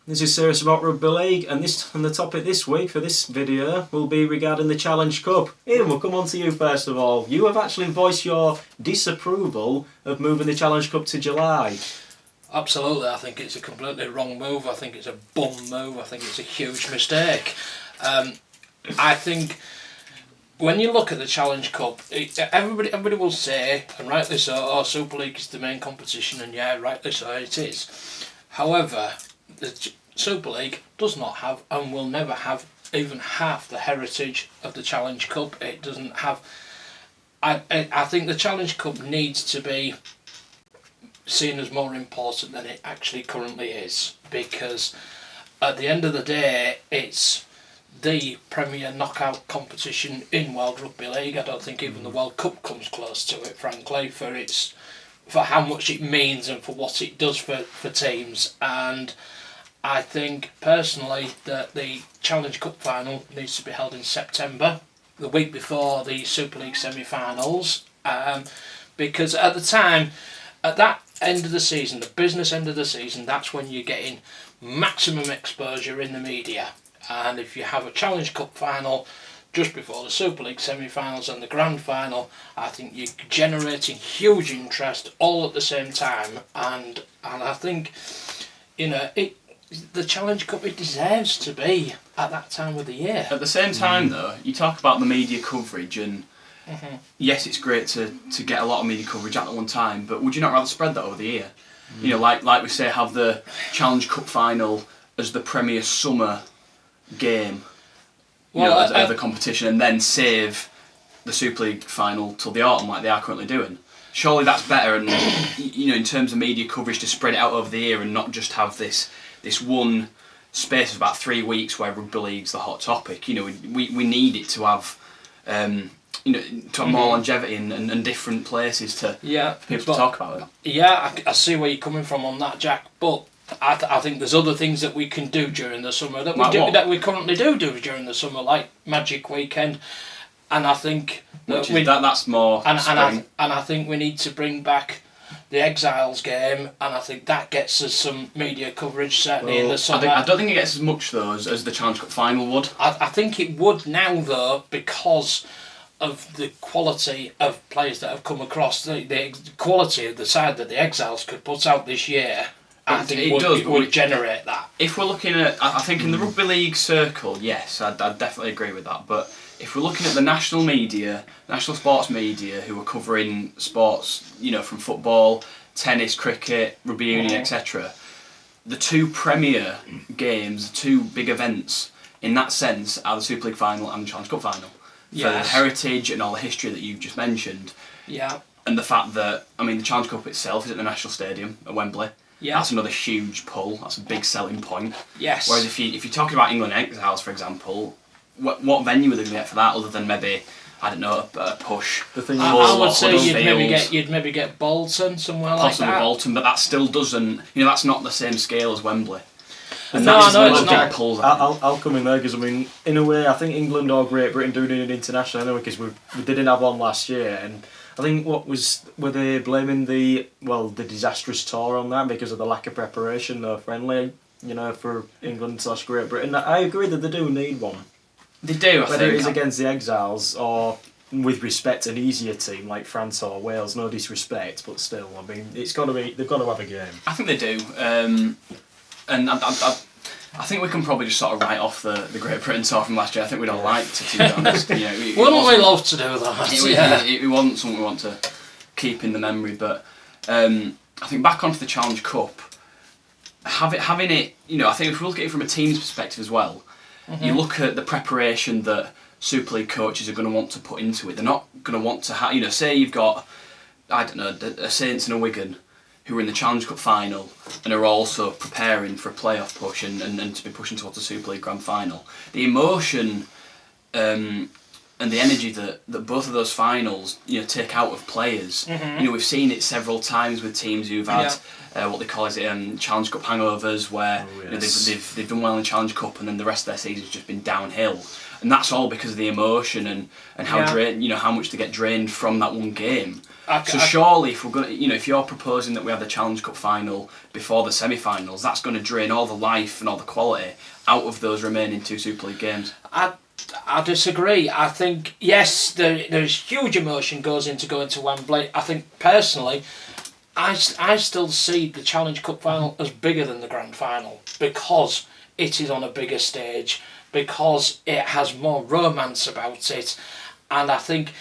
This is Serious About Rugby League, and the topic this week for this video will be regarding the Challenge Cup. Ian, we'll come on to you first of all. You have actually voiced your disapproval of moving the Challenge Cup to July. Absolutely, I think it's a completely wrong move. I think it's a bum move. I think it's a huge mistake. I think when you look at the Challenge Cup, everybody will say, and rightly so, oh, Super League is the main competition, and yeah, rightly so, it is. However, the Super League does not have and will never have even half the heritage of the Challenge Cup. It doesn't have. I think the Challenge Cup needs to be seen as more important than it actually currently is, because at the end of the day, it's the premier knockout competition in World Rugby League. I don't think even the World Cup comes close to it, frankly, for how much it means and for what it does for teams. And I think personally that the Challenge Cup final needs to be held in September, the week before the Super League semi-finals, because at the time, at that end of the season, the business end of the season, that's when you're getting maximum exposure in the media. And if you have a Challenge Cup final just before the Super League semi-finals and the grand final, I think you're generating huge interest all at the same time. And I think, the Challenge Cup, it deserves to be at that time of the year. At the same time, though, you talk about the media coverage, and yes, it's great to get a lot of media coverage at one time, but would you not rather spread that over the year? Like we say, have the Challenge Cup final as the premier summer game, of the competition, and then save the Super League final till the autumn, like they are currently doing. Surely that's better, and in terms of media coverage, to spread it out over the year and not just have this one space of about 3 weeks where rugby league's the hot topic. We need it to have more longevity and different places for people to talk about it. Yeah, I see where you're coming from on that, Jack, but I think there's other things that we can do during the summer that we currently do during the summer, like Magic Weekend, and I think that's more spring. And I think we need to bring back the Exiles game, and I think that gets us some media coverage certainly in the summer. I don't think it gets as much though as the Challenge Cup final would. I think it would now though, because of the quality of players that have come across, the quality of the side that the Exiles could put out this year. I think it would generate that. If we're looking at, I think in the rugby league circle, yes, I'd definitely agree with that. But if we're looking at the national media, national sports media, who are covering sports, from football, tennis, cricket, rugby union, etc., the two premier games, the two big events in that sense are the Super League final and the Challenge Cup final. For the heritage and all the history that you've just mentioned. Yeah. And the fact that, the Challenge Cup itself is at the National Stadium at Wembley. Yeah. That's another huge pull. That's a big selling point. Yes. Whereas if you're talking about England Exiles, for example, what venue are they going to get for that other than maybe, I don't know, a push? The thing I would say you'd maybe get Bolton somewhere like that. Possibly Bolton, but that still doesn't. That's not the same scale as Wembley. And no, it's not. I'll come in there because in a way, I think England or Great Britain do need an international anyway, because we didn't have one last year, and I think were they blaming the disastrous tour on that because of the lack of preparation, no friendly, for England / Great Britain. I agree that they do need one. They do, whether it is against the Exiles or with respect an easier team like France or Wales. No disrespect, but still, it's got to be. They've got to have a game. I think they do. And I think we can probably just sort of write off the Great Britain tour from last year. I think we'd all like to be honest. Wouldn't we love to do that? It wasn't something we want to keep in the memory, but I think back onto the Challenge Cup, having it, I think if we look at it from a team's perspective as well, you look at the preparation that Super League coaches are going to want to put into it. They're not going to want to have, say you've got, I don't know, a Saints and a Wigan who are in the Challenge Cup final and are also preparing for a playoff push and to be pushing towards the Super League Grand Final. The emotion and the energy that both of those finals, take out of players. We've seen it several times with teams who've had what they call Challenge Cup hangovers, where they've done well in Challenge Cup, and then the rest of their season's just been downhill. And that's all because of the emotion and how how much they get drained from that one game. Surely, if we're going, if you're proposing that we have the Challenge Cup final before the semi-finals, that's going to drain all the life and all the quality out of those remaining 2 Super League games. I disagree. I think, yes, there's huge emotion goes into going to Wembley. I think, personally, I still see the Challenge Cup final as bigger than the Grand Final, because it is on a bigger stage, because it has more romance about it, and I think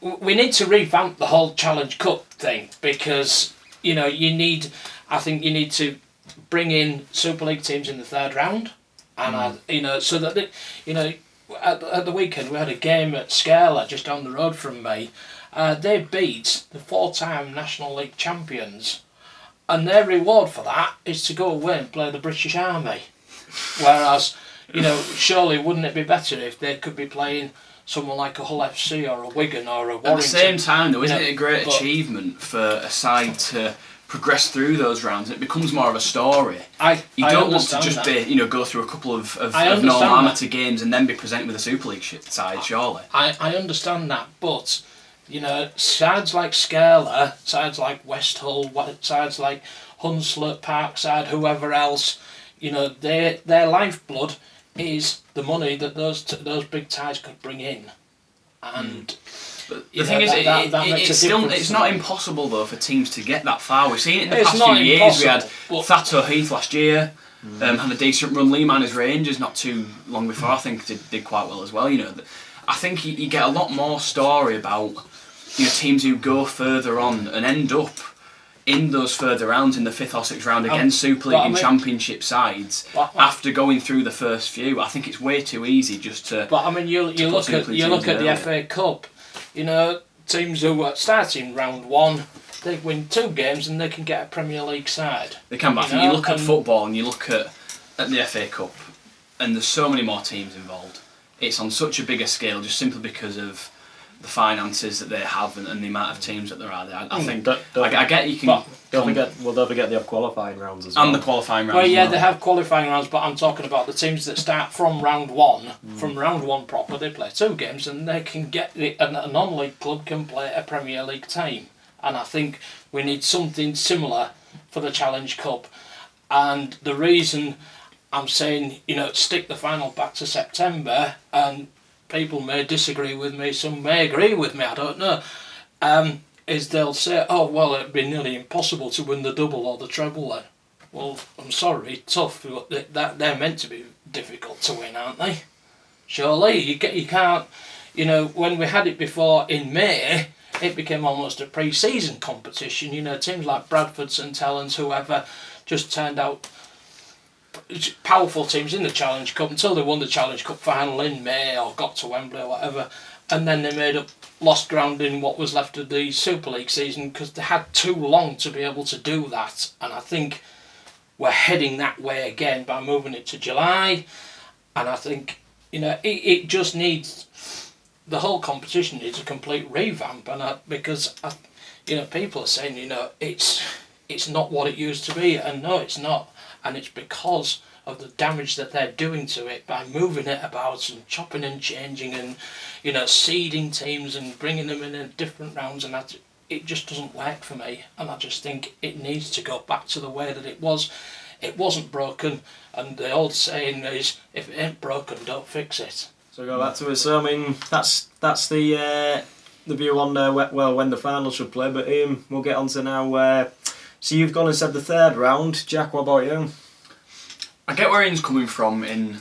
we need to revamp the whole Challenge Cup thing, because, you need to bring in Super League teams in the 3rd round, and so that at the weekend we had a game at Scala just down the road from me. They beat the 4-time National League champions, and their reward for that is to go away and play the British Army. Whereas, surely wouldn't it be better if they could be playing someone like a Hull FC or a Wigan or a Warrington? At the same time, though, isn't it a great achievement for a side to progress through those rounds? It becomes more of a story. You don't want to just go through a couple of normal amateur games and then be presented with a Super League side, surely. I understand that, but sides like Scala, sides like West Hull, sides like Hunslet, Parkside, whoever else, their lifeblood is the money that those big ties could bring in, and the thing is, it's not impossible though for teams to get that far. We've seen it in the past few years. We had Thatto Heath last year, had a decent run. Lee Manors Rangers not too long before, I think did quite well as well. I think you get a lot more story about teams who go further on and end up in those further rounds in the 5th or 6th round against Super League and Championship sides after going through the first few. I think it's way too easy just to. But I mean, you look at the FA Cup. Teams who are starting round 1, they win 2 games and they can get a Premier League side. They can, but I think you look at football and you look at the FA Cup, and there's so many more teams involved. It's on such a bigger scale just simply because of the finances that they have and the amount of teams that there are there. I think I get you can. Don't forget they have qualifying rounds as well. And the qualifying rounds. Well, yeah, they have qualifying rounds, but I'm talking about the teams that start from round 1. From round 1 proper, they play 2 games, and they can get a non-league club can play a Premier League team. And I think we need something similar for the Challenge Cup. And the reason I'm saying, stick the final back to September, and people may disagree with me, some may agree with me, I don't know, is they'll say, oh, well, it'd be nearly impossible to win the double or the treble then. Well, I'm sorry, tough, they're meant to be difficult to win, aren't they? Surely, you can't, when we had it before in May, it became almost a pre-season competition, teams like Bradford, St Helens, whoever, just turned out powerful teams in the Challenge Cup until they won the Challenge Cup final in May or got to Wembley or whatever, and then they lost ground in what was left of the Super League season because they had too long to be able to do that. And I think we're heading that way again by moving it to July, and I think it just needs, the whole competition needs a complete revamp, and because people are saying it's not what it used to be, and no, it's not. And it's because of the damage that they're doing to it by moving it about and chopping and changing and seeding teams and bringing them in different rounds, and it just doesn't work for me. And I just think it needs to go back to the way that it was. It wasn't broken, and the old saying is, if it ain't broken, don't fix it. So go back to it. So I mean, that's the view on when the final should play. But we'll get on to now. So you've gone and said the 3rd round. Jack, what about you? I get where Ian's coming from in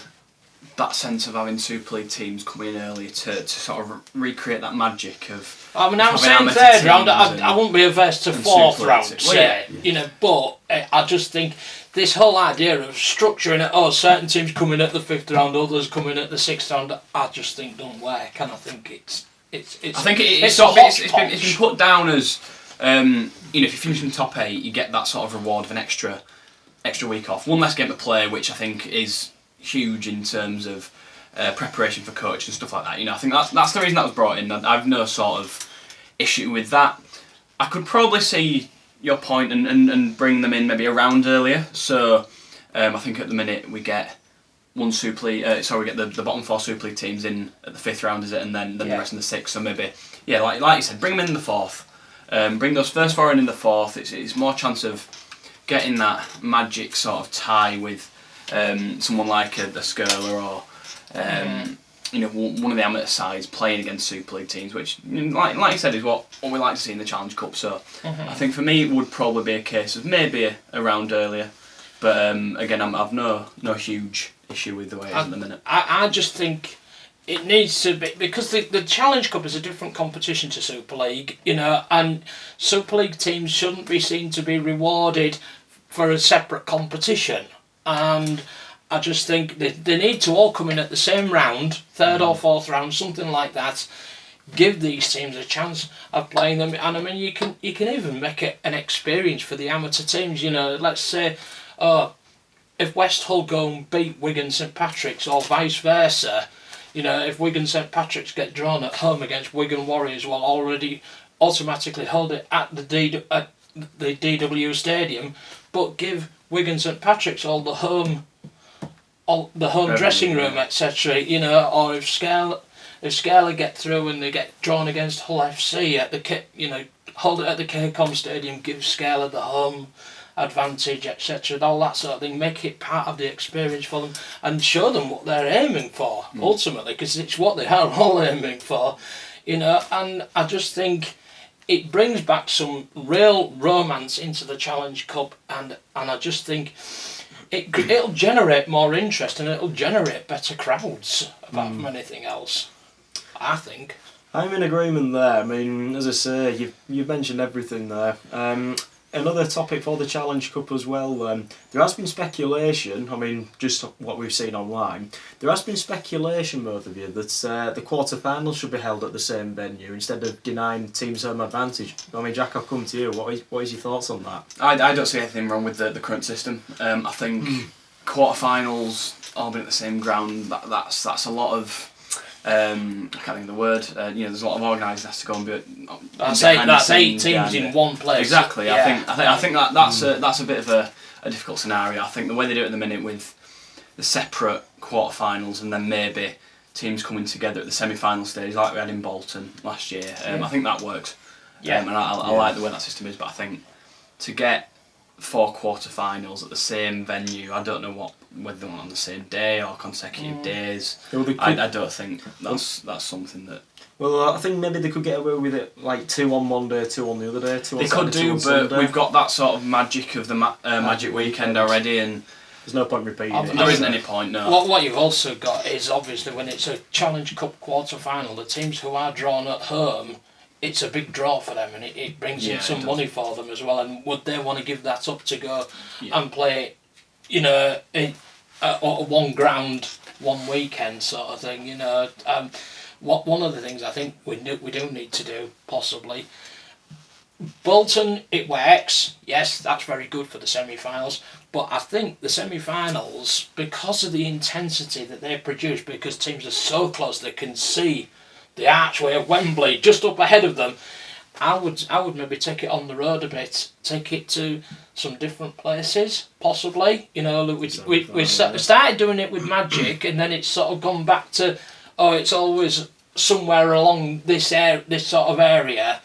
that sense of having Super League teams coming in early to sort of recreate that magic of. I mean, I'm saying 3rd round. I wouldn't be averse to 4th round, but I just think this whole idea of structuring it, certain teams coming at the 5th round, others coming at the 6th round, I just think don't work, and I think it's been put down as. If you finish in the top 8, you get that sort of reward of an extra week off. One less game to play, which I think is huge in terms of preparation for coach and stuff like that. You know, I think that's the reason that was brought in. I've no sort of issue with that. I could probably see your point and bring them in maybe a round earlier. So I think at the minute we get one Super League. We get the bottom 4 Super League teams in at the 5th round, is it, and then the rest in the 6th. So maybe like you said, bring them in the 4th. Bring those first 4 in the 4th. It's more chance of getting that magic sort of tie with someone like a Skirler or one of the amateur sides playing against Super League teams, which like you said is what we like to see in the Challenge Cup. So I think for me it would probably be a case of maybe a round earlier, but again I've no huge issue with the way it is at the minute. I just think it needs to be, because the Challenge Cup is a different competition to Super League, and Super League teams shouldn't be seen to be rewarded for a separate competition. And I just think they need to all come in at the same round, 3rd or 4th round, something like that. Give these teams a chance of playing them, and I mean you can even make it an experience for the amateur teams. Let's say, if West Hull go and beat Wigan St Patrick's, or vice versa. If Wigan St Patrick's get drawn at home against Wigan Warriors, will already automatically hold it at the DW Stadium, but give Wigan St Patrick's all the home dressing room, etc. Or if Scala get through and they get drawn against Hull FC at the hold it at the KCOM Stadium, give Scala the home advantage, etc. All that sort of thing. Make it part of the experience for them and show them what they're aiming for ultimately, because it's what they are all aiming for. And I just think it brings back some real romance into the Challenge Cup, and I just think it'll generate more interest and it'll generate better crowds apart from anything else, I think. I'm in agreement there. I mean, as I say, you've mentioned everything there. Another topic for the Challenge Cup as well, there has been speculation, I mean, just what we've seen online, there has been speculation, both of you, that the quarter-finals should be held at the same venue instead of denying teams home advantage. I mean, Jack, I'll come to you. What is your thoughts on that? I don't see anything wrong with the current system. I think quarter-finals all being at the same ground, that's a lot of... I can't think of the word. There's a lot of organising has to go and be. That's 8 teams in one place. Exactly. Yeah. I think that's a bit of a difficult scenario. I think the way they do it at the minute with the separate quarterfinals and then maybe teams coming together at the semi-final stage, like we had in Bolton last year. I think that works. Yeah. And I like the way that system is, but I think to get 4 quarterfinals at the same venue, I don't know whether they want on the same day or consecutive days. I don't think that's something that... Well, I think maybe they could get away with it, like 2 on one day, 2 on the other day, 2 on They could Saturday, 2 do, on but Sunday. we've got that sort of magic of the Magic Weekend already, and there's no point repeating it. There isn't any point, no. What you've also got is, obviously, when it's a Challenge Cup quarter-final, the teams who are drawn at home, it's a big draw for them, and it brings in some money for them as well. And would they want to give that up to go and play, one ground, one weekend sort of thing? One of the things I think we do need to do, possibly. Bolton, it works. Yes, that's very good for the semi-finals. But I think the semi-finals, because of the intensity that they produce, because teams are so close, they can see the archway of Wembley just up ahead of them. I would maybe take it on the road a bit, take it to some different places, possibly. We started doing it with Magic, and then it's sort of gone back to, it's always somewhere along this sort of area.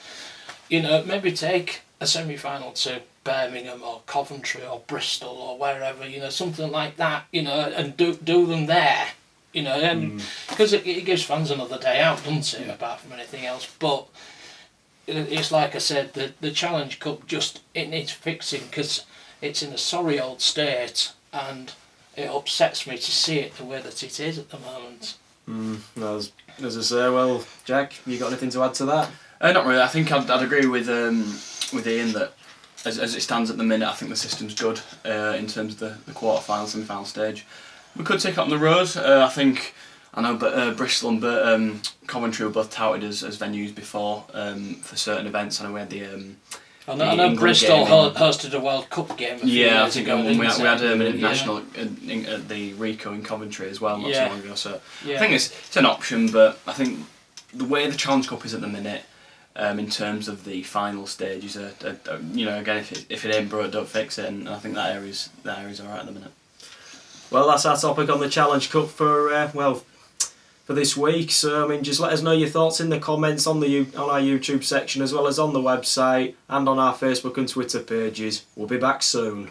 Maybe take a semi-final to Birmingham or Coventry or Bristol or wherever, something like that, and do them there. Because it gives fans another day out, doesn't it, apart from anything else. But it's like I said, the Challenge Cup it needs fixing, because it's in a sorry old state, and it upsets me to see it the way that it is at the moment. As I say, well, Jack, you got anything to add to that? Not really. I think I'd agree with Ian that as it stands at the minute, I think the system's good in terms of the quarter-final, semi-final stage. We could take it on the road. I know, but Bristol and Coventry were both touted as venues before for certain events. I know we had the I know England Bristol game hosted a World Cup game a few Yeah, I years think ago. we had an Yeah. international at the Rico in Coventry as well not Yeah. too long ago. So Yeah. I think it's an option, but I think the way the Challenge Cup is at the minute, in terms of the final stages, again, if it ain't broke, don't fix it, and I think that area's alright at the minute. Well, that's our topic on the Challenge Cup for this week. So I mean, just let us know your thoughts in the comments on our YouTube section, as well as on the website and on our Facebook and Twitter pages. We'll be back soon.